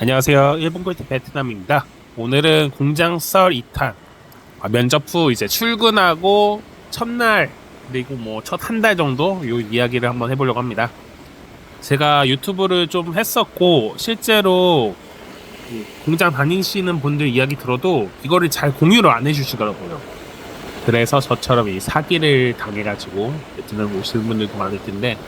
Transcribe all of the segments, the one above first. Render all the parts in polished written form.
안녕하세요. 일본 꿀팁 베트남입니다. 오늘은 공장 썰 2탄. 면접 후 이제 출근하고 첫날 그리고 뭐 첫 한 달 정도 요 이야기를 한번 해보려고 합니다. 제가 유튜브를 좀 했었고 실제로 그 공장 다니시는 분들 이야기 들어도 이거를 잘 공유를 안 해주시더라고요. 그래서 저처럼 이 사기를 당해가지고 베트남 오시는 분들도 많을 텐데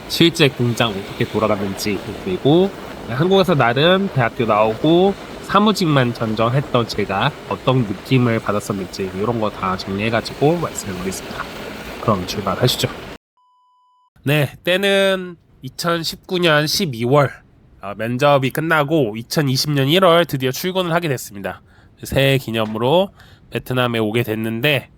실제 공장 어떻게 돌아가는지 그리고 한국에서 나름 대학교 나오고 사무직만 전전했던 제가 어떤 느낌을 받았었는지 이런 거 다 정리해가지고 말씀드리겠습니다. 그럼 출발하시죠. 네, 때는 2019년 12월 면접이 끝나고 2020년 1월 드디어 출근을 하게 됐습니다. 새해 기념으로 베트남에 오게 됐는데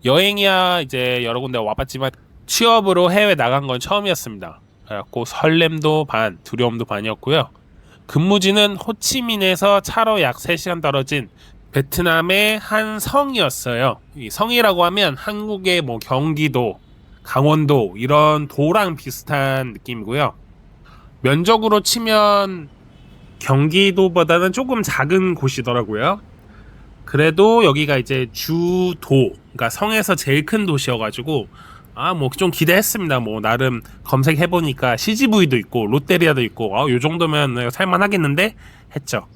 여행이야 이제 여러 군데 와봤지만 취업으로 해외 나간 건 처음이었습니다. 그래갖고 설렘도 반, 두려움도 반이었고요. 근무지는 호치민에서 차로 약 3시간 떨어진 베트남의 한 성이었어요. 이 성이라고 하면 한국의 뭐 경기도, 강원도 이런 도랑 비슷한 느낌이고요. 면적으로 치면 경기도보다는 조금 작은 곳이더라고요. 그래도 여기가 이제 주도, 그러니까 성에서 제일 큰 도시여가지고 뭐 좀 기대했습니다. 뭐 나름 검색해보니까 CGV도 있고 롯데리아도 있고 요 정도면 살만하겠는데 했죠.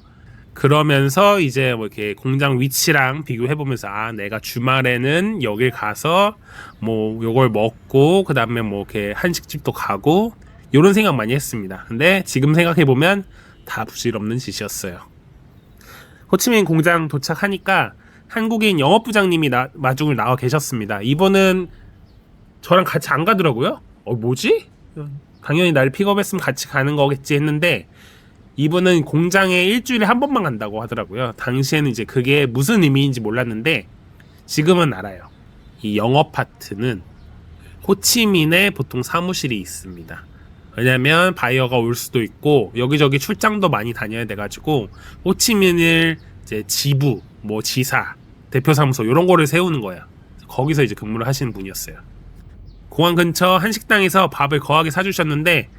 그러면서 이제 뭐 이렇게 공장 위치랑 비교해보면서 내가 주말에는 여길 가서 뭐 요걸 먹고 그 다음에 뭐 이렇게 한식집도 가고 요런 생각 많이 했습니다. 근데 지금 생각해보면 다 부질없는 짓이었어요. 호치민 공장 도착하니까 한국인 영업부장님이 마중을 나와 계셨습니다. 이분은 저랑 같이 안 가더라고요. 뭐지? 당연히 날 픽업했으면 같이 가는 거겠지 했는데 이분은 공장에 일주일에 한 번만 간다고 하더라고요. 당시에는 이제 그게 무슨 의미인지 몰랐는데 지금은 알아요. 이 영업 파트는 호치민에 보통 사무실이 있습니다. 왜냐면 바이어가 올 수도 있고 여기저기 출장도 많이 다녀야 돼가지고 호치민을 이제 지부, 뭐 지사, 대표사무소 이런 거를 세우는 거야. 거기서 이제 근무를 하시는 분이었어요. 공항 근처 한식당에서 밥을 거하게 사주셨는데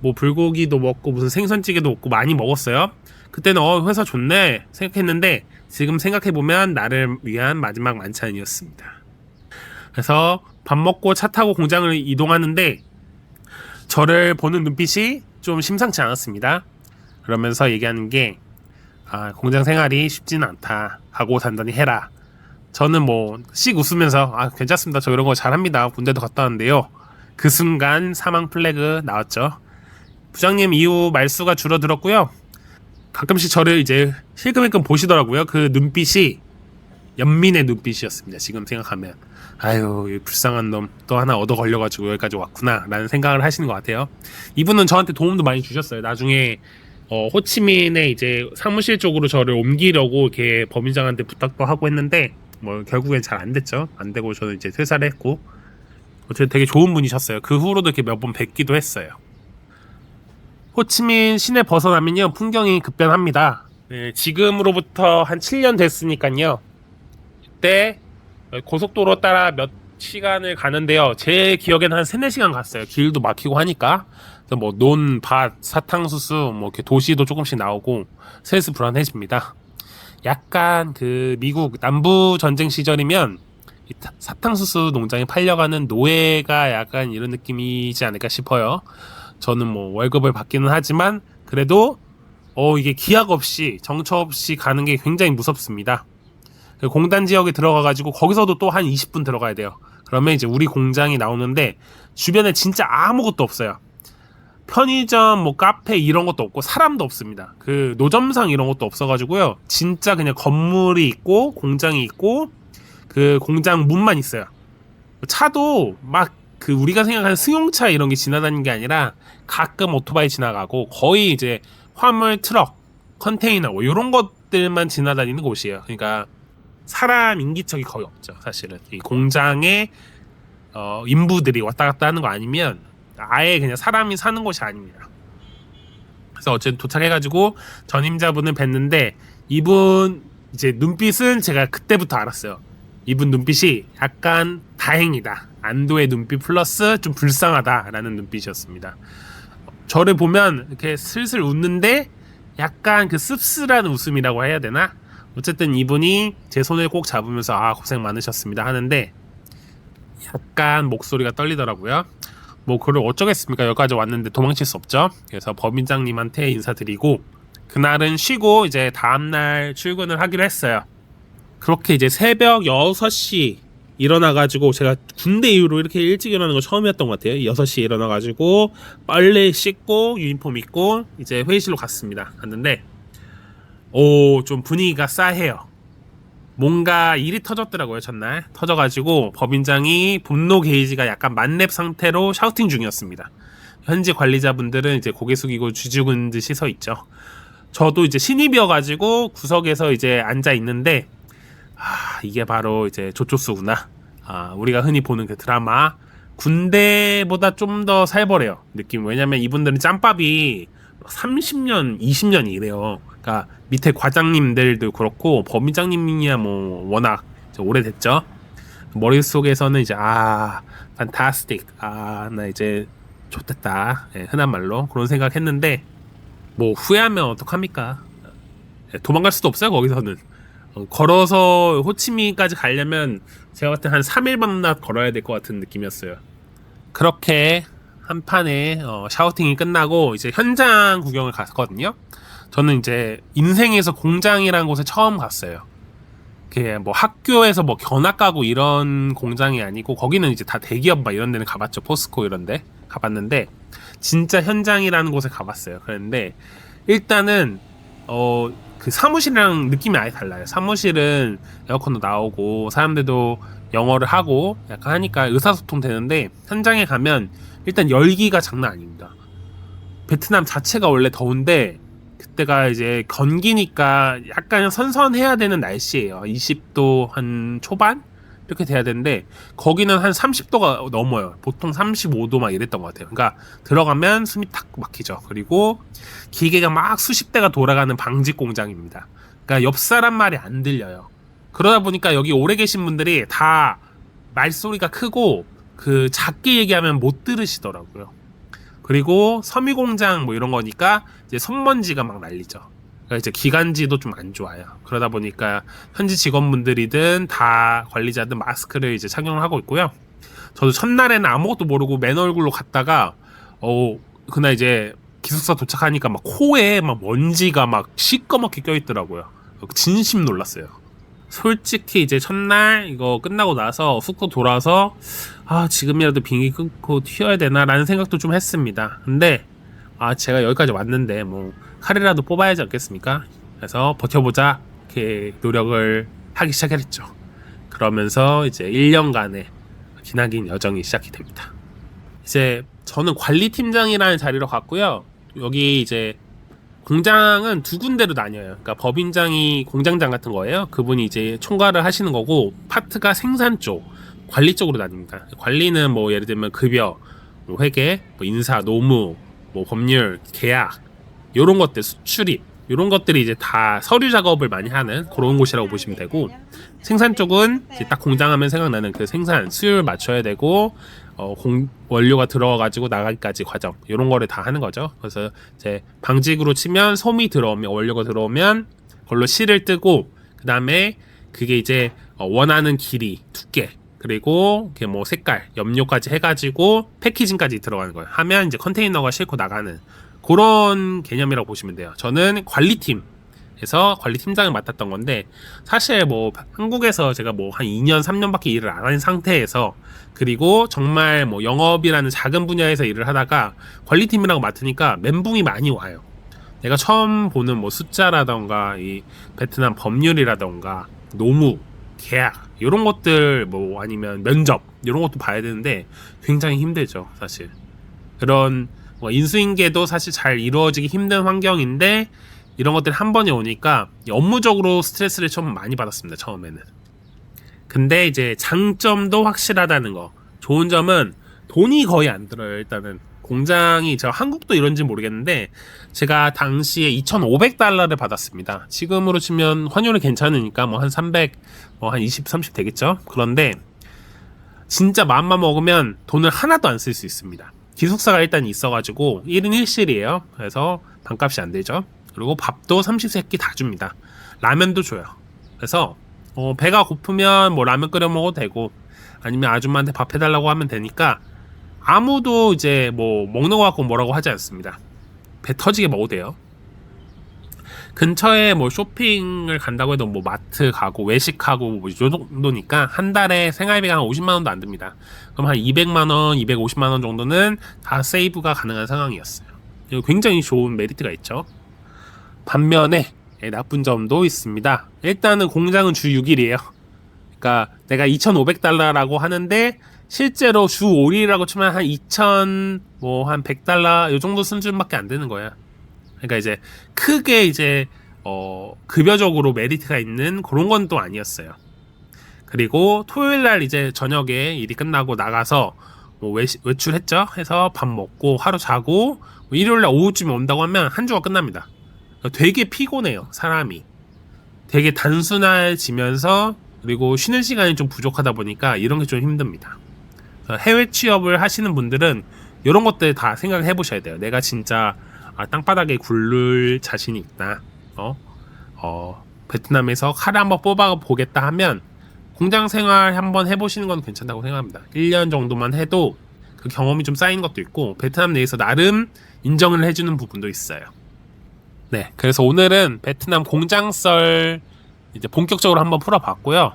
뭐 불고기도 먹고 무슨 생선찌개도 먹고 많이 먹었어요. 그때는 회사 좋네 생각했는데 지금 생각해보면 나를 위한 마지막 만찬이었습니다. 그래서 밥 먹고 차 타고 공장을 이동하는데 저를 보는 눈빛이 좀 심상치 않았습니다. 그러면서 얘기하는 게 공장 생활이 쉽지는 않다. 하고 단단히 해라. 저는 뭐 씩 웃으면서 괜찮습니다. 저 이런 거 잘합니다. 군대도 갔다 왔는데요. 그 순간 사망 플래그 나왔죠. 부장님 이후 말수가 줄어들었고요. 가끔씩 저를 이제 힐끔힐끔 보시더라고요. 그 눈빛이 연민의 눈빛이었습니다. 지금 생각하면 이 불쌍한 놈 또 하나 얻어 걸려가지고 여기까지 왔구나 라는 생각을 하시는 것 같아요. 이분은 저한테 도움도 많이 주셨어요. 나중에 호치민에 이제 사무실 쪽으로 저를 옮기려고 이렇게 법인장한테 부탁도 하고 했는데 뭐 결국엔 잘 안 됐죠. 안 되고 저는 이제 퇴사를 했고 어쨌든 되게 좋은 분이셨어요. 그 후로도 이렇게 몇 번 뵙기도 했어요. 호치민 시내 벗어나면요 풍경이 급변합니다. 네, 지금으로부터 한 7년 됐으니까요. 그때 고속도로 따라 몇 시간을 가는데요. 제 기억에는 한 3, 4시간 갔어요. 길도 막히고 하니까. 뭐 논, 밭, 사탕수수 뭐 이렇게 도시도 조금씩 나오고 슬슬 불안해집니다. 약간 그 미국 남부 전쟁 시절이면 이 사탕수수 농장에 팔려가는 노예가 약간 이런 느낌이지 않을까 싶어요. 저는 뭐 월급을 받기는 하지만 그래도 이게 기약 없이 정처 없이 가는 게 굉장히 무섭습니다. 공단 지역에 들어가가지고 거기서도 또 한 20분 들어가야 돼요. 그러면 이제 우리 공장이 나오는데 주변에 진짜 아무것도 없어요. 편의점, 뭐 카페 이런 것도 없고 사람도 없습니다. 그 노점상 이런 것도 없어가지고요. 진짜 그냥 건물이 있고 공장이 있고 그 공장 문만 있어요. 차도 막 그 우리가 생각하는 승용차 이런 게 지나다니는 게 아니라 가끔 오토바이 지나가고 거의 이제 화물 트럭, 컨테이너 뭐 이런 것들만 지나다니는 곳이에요. 그러니까 사람 인기척이 거의 없죠. 사실은 이 공장에 인부들이 왔다 갔다 하는 거 아니면 아예 그냥 사람이 사는 곳이 아닙니다. 그래서 어쨌든 도착해가지고 전임자분을 뵀는데 이분 이제 눈빛은 제가 그때부터 알았어요. 이분 눈빛이 약간 다행이다. 안도의 눈빛 플러스 좀 불쌍하다라는 눈빛이었습니다. 저를 보면 이렇게 슬슬 웃는데 약간 그 씁쓸한 웃음이라고 해야 되나? 어쨌든 이분이 제 손을 꼭 잡으면서 아 고생 많으셨습니다 하는데 약간 목소리가 떨리더라고요. 뭐 그걸 어쩌겠습니까? 여기까지 왔는데 도망칠 수 없죠. 그래서 법인장님한테 인사드리고 그날은 쉬고 이제 다음날 출근을 하기로 했어요. 그렇게 이제 새벽 6시 일어나가지고 제가 군대 이후로 이렇게 일찍 일어나는 거 처음이었던 것 같아요. 6시에 일어나가지고 빨래 씻고 유니폼 입고 이제 회의실로 갔습니다. 갔는데 좀 분위기가 싸해요. 뭔가 일이 터졌더라고요. 전날 터져가지고 법인장이 분노 게이지가 약간 만렙 상태로 샤우팅 중이었습니다. 현지 관리자분들은 이제 고개 숙이고 쥐죽은 듯이 서 있죠. 저도 이제 신입이어가지고 구석에서 이제 앉아 있는데 이게 바로 이제 조조수구나. 우리가 흔히 보는 그 드라마 군대보다 좀 더 살벌해요 느낌. 왜냐면 이분들은 짬밥이 30년 20년이 이래요. 그러니까 밑에 과장님들도 그렇고 법인장님이야 뭐 워낙 오래됐죠. 머릿속에서는 이제 판타스틱, 나 이제 좋댔다, 흔한 말로 그런 생각했는데 뭐 후회하면 어떡합니까? 도망갈 수도 없어요. 거기서는 걸어서 호치민까지 가려면 제가 봤을 때 한 3일 밤낮 걸어야 될 것 같은 느낌이었어요. 그렇게 한 판에 샤우팅이 끝나고 이제 현장 구경을 갔거든요. 저는 이제 인생에서 공장이라는 곳에 처음 갔어요. 그게 뭐 학교에서 뭐 견학 가고 이런 공장이 아니고 거기는 이제 다 대기업 막 이런 데는 가봤죠. 포스코 이런 데 가봤는데 진짜 현장이라는 곳에 가봤어요. 그런데 일단은 그 사무실이랑 느낌이 아예 달라요. 사무실은 에어컨도 나오고 사람들도 영어를 하고 약간 하니까 의사소통 되는데 현장에 가면 일단 열기가 장난 아닙니다. 베트남 자체가 원래 더운데 그때가 이제 건기니까 약간 선선해야 되는 날씨예요. 20도 한 초반? 이렇게 돼야 되는데 거기는 한 30도가 넘어요. 보통 35도 막 이랬던 것 같아요. 그러니까 들어가면 숨이 탁 막히죠. 그리고 기계가 막 수십 대가 돌아가는 방직 공장입니다. 그러니까 옆 사람 말이 안 들려요. 그러다 보니까 여기 오래 계신 분들이 다 말소리가 크고 그 작게 얘기하면 못 들으시더라고요. 그리고 섬유 공장 뭐 이런 거니까 이제 손먼지가 막 날리죠. 그러니까 이제 기관지도 좀 안 좋아요. 그러다 보니까 현지 직원분들이든 다 관리자든 마스크를 이제 착용을 하고 있고요. 저도 첫날에는 아무것도 모르고 맨 얼굴로 갔다가 그날 이제 기숙사 도착하니까 막 코에 막 먼지가 막 시꺼멓게 껴있더라고요. 진심 놀랐어요. 솔직히 이제 첫날 이거 끝나고 나서 숙소 돌아서 지금이라도 비행기 끊고 튀어야 되나라는 생각도 좀 했습니다. 근데 제가 여기까지 왔는데 뭐 칼이라도 뽑아야지 않겠습니까? 그래서 버텨보자 이렇게 노력을 하기 시작했죠. 그러면서 이제 1년간의 기나긴 여정이 시작이 됩니다. 이제 저는 관리팀장이라는 자리로 갔고요. 여기 이제 공장은 두 군데로 나뉘어요. 그러니까 법인장이 공장장 같은 거예요. 그분이 이제 총괄을 하시는 거고 파트가 생산 쪽, 관리 쪽으로 나뉩니다. 관리는 뭐 예를 들면 급여, 뭐 회계, 뭐 인사, 노무, 뭐 법률, 계약 이런 것들, 수출입 이런 것들이 이제 다 서류 작업을 많이 하는 그런 곳이라고 보시면 되고 생산 쪽은 이제 딱 공장하면 생각나는 그 생산 수율 맞춰야 되고 원료가 들어가지고 나가기까지 과정 이런 거를 다 하는 거죠. 그래서 이제 방직으로 치면 솜이 들어오면 원료가 들어오면 그걸로 실을 뜨고 그 다음에 그게 이제 원하는 길이, 두께 그리고 이게 뭐 색깔, 염료까지 해가지고 패키징까지 들어가는 거예요. 하면 이제 컨테이너가 싣고 나가는 그런 개념이라고 보시면 돼요. 저는 관리팀에서 관리팀장을 맡았던 건데 사실 뭐 한국에서 제가 뭐 한 2년 3년밖에 일을 안 한 상태에서 그리고 정말 뭐 영업이라는 작은 분야에서 일을 하다가 관리팀이라고 맡으니까 멘붕이 많이 와요. 내가 처음 보는 뭐 숫자라던가 이 베트남 법률이라던가 노무, 계약 이런 것들 뭐 아니면 면접 이런 것도 봐야 되는데 굉장히 힘들죠. 사실 그런 뭐 인수인계도 사실 잘 이루어지기 힘든 환경인데 이런 것들이 한 번에 오니까 업무적으로 스트레스를 좀 많이 받았습니다. 처음에는. 근데 이제 장점도 확실하다는 거. 좋은 점은 돈이 거의 안 들어요. 일단은 공장이 제가 한국도 이런지 모르겠는데 제가 당시에 2,500달러를 받았습니다. 지금으로 치면 환율이 괜찮으니까 뭐 한 300, 뭐 한 20, 30 되겠죠. 그런데 진짜 마음만 먹으면 돈을 하나도 안 쓸 수 있습니다. 기숙사가 일단 있어가지고 1인 1실이에요. 그래서 반값이 안 되죠. 그리고 밥도 삼시세끼 다 줍니다. 라면도 줘요. 그래서 배가 고프면 뭐 라면 끓여 먹어도 되고 아니면 아줌마한테 밥 해달라고 하면 되니까 아무도 이제 뭐 먹는 거 갖고 뭐라고 하지 않습니다. 배 터지게 먹어도 돼요. 근처에 뭐 쇼핑을 간다고 해도 뭐 마트 가고 외식하고 뭐 이 정도니까 한 달에 생활비가 한 50만 원도 안 듭니다. 그럼 한 200만 원, 250만 원 정도는 다 세이브가 가능한 상황이었어요. 이거 굉장히 좋은 메리트가 있죠. 반면에 나쁜 점도 있습니다. 일단은 공장은 주 6일이에요. 그러니까 내가 2,500달러라고 하는데 실제로 주 5일이라고 치면 한 2,000, 뭐 한 100달러 요 정도 수준밖에 안 되는 거야. 그러니까 이제 크게 이제 급여적으로 메리트가 있는 그런 건 또 아니었어요. 그리고 토요일 날 이제 저녁에 일이 끝나고 나가서 뭐 외출했죠. 해서 밥 먹고 하루 자고 뭐 일요일 날 오후쯤에 온다고 하면 한 주가 끝납니다. 되게 피곤해요, 사람이. 되게 단순해지면서 그리고 쉬는 시간이 좀 부족하다 보니까 이런 게 좀 힘듭니다. 해외 취업을 하시는 분들은 이런 것들 다 생각을 해보셔야 돼요. 내가 진짜 땅바닥에 굴를 자신이 있다. 베트남에서 칼을 한번 뽑아 보겠다 하면 공장 생활 한번 해보시는 건 괜찮다고 생각합니다. 1년 정도만 해도 그 경험이 좀 쌓이는 것도 있고 베트남 내에서 나름 인정을 해주는 부분도 있어요. 네, 그래서 오늘은 베트남 공장썰 이제 본격적으로 한번 풀어봤고요.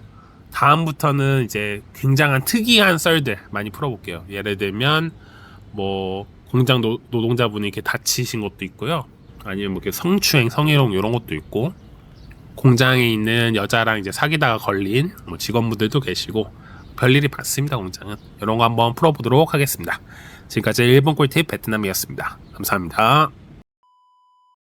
다음부터는 이제 굉장한 특이한 썰들 많이 풀어볼게요. 예를 들면 뭐 공장 노동자분이 이렇게 다치신 것도 있고요. 아니면 뭐 이렇게 성추행, 성희롱 이런 것도 있고 공장에 있는 여자랑 이제 사귀다가 걸린 뭐 직원분들도 계시고 별일이 많습니다. 공장은 이런 거 한번 풀어보도록 하겠습니다. 지금까지 일본 꿀팁 베트남이었습니다. 감사합니다.